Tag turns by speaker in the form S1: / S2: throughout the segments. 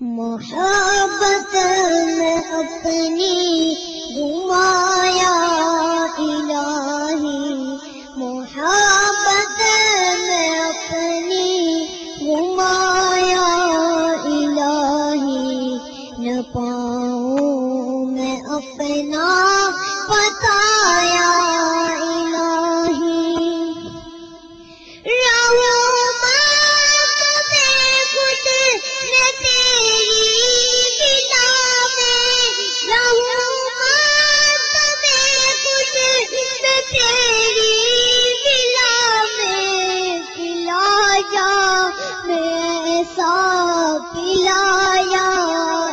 S1: محبت میں اپنی گھمایا الہی، محبت میں اپنی گھمایا الہی، نہ پاؤں میں اپنا بتایا الہی، ایسا پلایا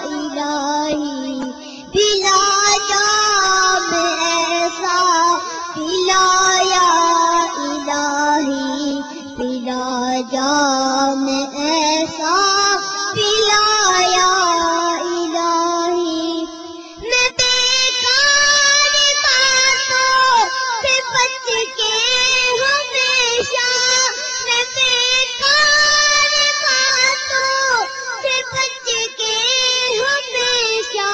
S1: الہی، پلا جام ایسا پلایا الہی، پلا جام ایسا پلایا الہی، میں بیکار باتوں سے بچ کے ہمیشہ، میں بیکار باتوں سے بچ کے ہمیشہ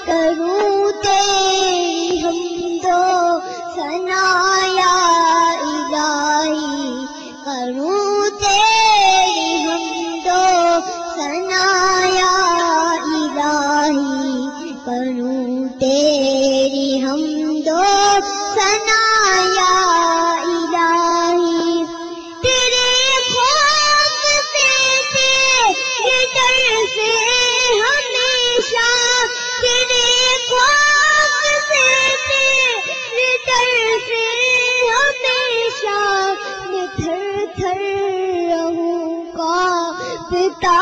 S1: کروں تیری حمد و ثنا یا الہی، کروں تیری حمد و ثنا یا الہی، کروں تیری حمد و ثنا یا الہی، تیرے خوف سے تیرے ڈر سے ہمیشہ، تیرے خوف سے تیرے ڈر سے ہمیشہ میں تھر تھر رہوں کانپتا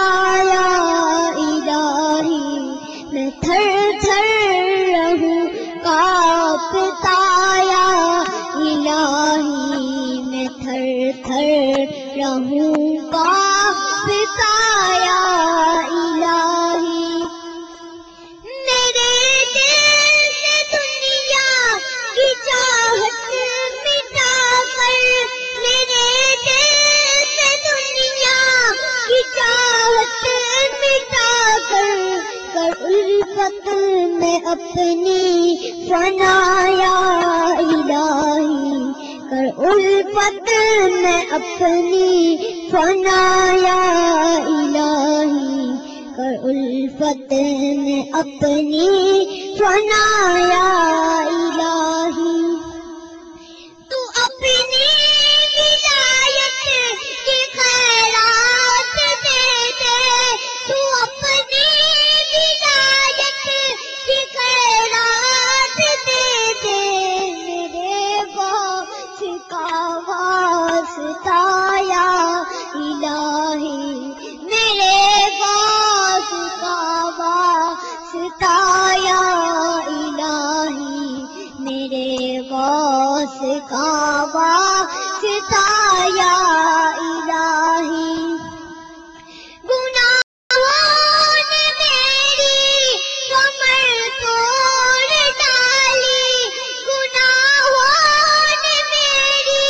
S1: الہی، میں تھر تھر رہوں کانپتا الہی، میں تھر تھر رہوں کانپتا الہی، میرے دل سے دنیا کی چاہت مٹا کر، میرے دل سے دنیا کی چاہت مٹا کر، کر الفت میں اپنی فنا یا الہی، کر الفت میں اپنی فنا یا الہی، کر الفت میں اپنی فنا یا الہی، تو اپنی ولایت کی خیرات دے دے، تو اپنی ولایت کی خیرات دے دے، میرے غوث کا واسطہ یا الہی، میرے غوث کا واسطہ یا الہی، میرے غوث کا واسطہ یا الہی، گناہوں نے میری کمر توڑ ڈالی، گناہوں نے میری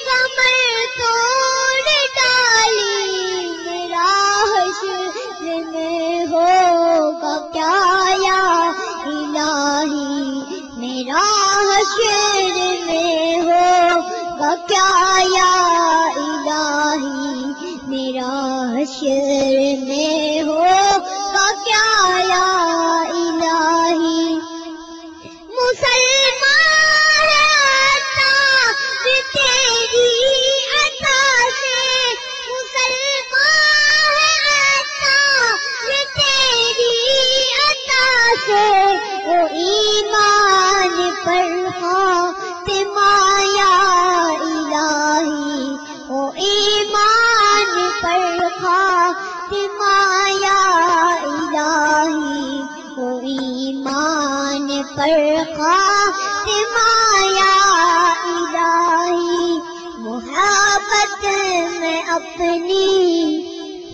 S1: کمر توڑ ڈالی، میرا حشر میں ہوگا کیا یا الہی، میرا حشر میں ہوگا کیا یا الہی، میرا حشر میں ہوگا کیا یا الہی، مسلمان عطا تیری عطا سے، مسلمان عطا تیری عطا سے، وہ ایمان پر خاتمہ یا الہی، وہ ایمان پر خاتمہ یا الہی، وہ ایمان پر خاتمہ یا الہی، محبت میں اپنی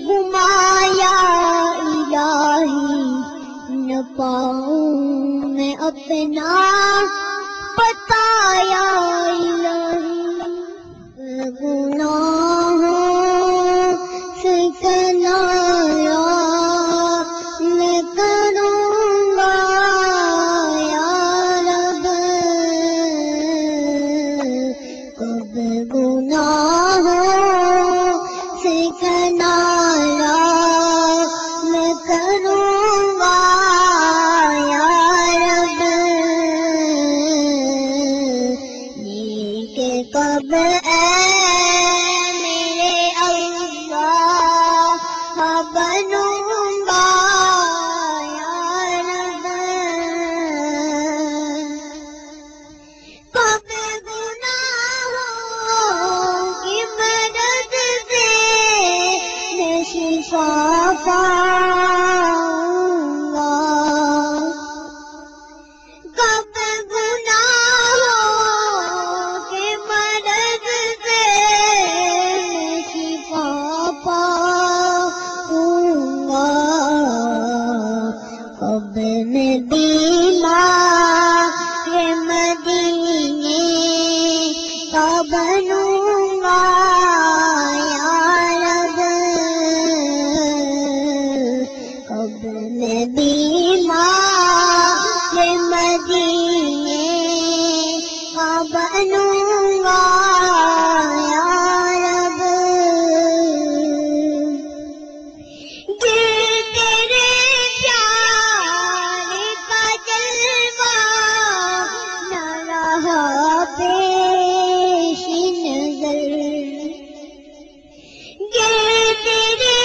S1: گھمایا الہی، نہ پاؤں میں اپنا بتایا الہی، گناہوں سے کنایا میں بیمار مدینے کا بنوں گا یا رب، کب میں بیمار مدینے کا بنوں گا یا رب، گر تیرے پیار کا جلوہ نہ رہا پیش نظر، گر تیرے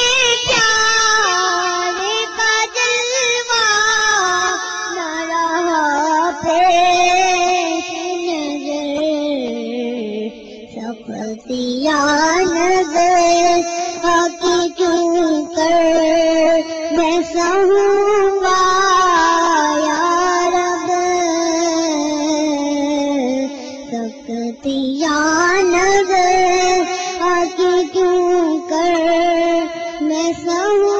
S1: پیار کا جلوہ نہ رہا پیش نظر، سختیاں نظر آتی کیوں کر میں سہوں گا یا رب، سختیاں نظر آتی کیوں کر میں سہوں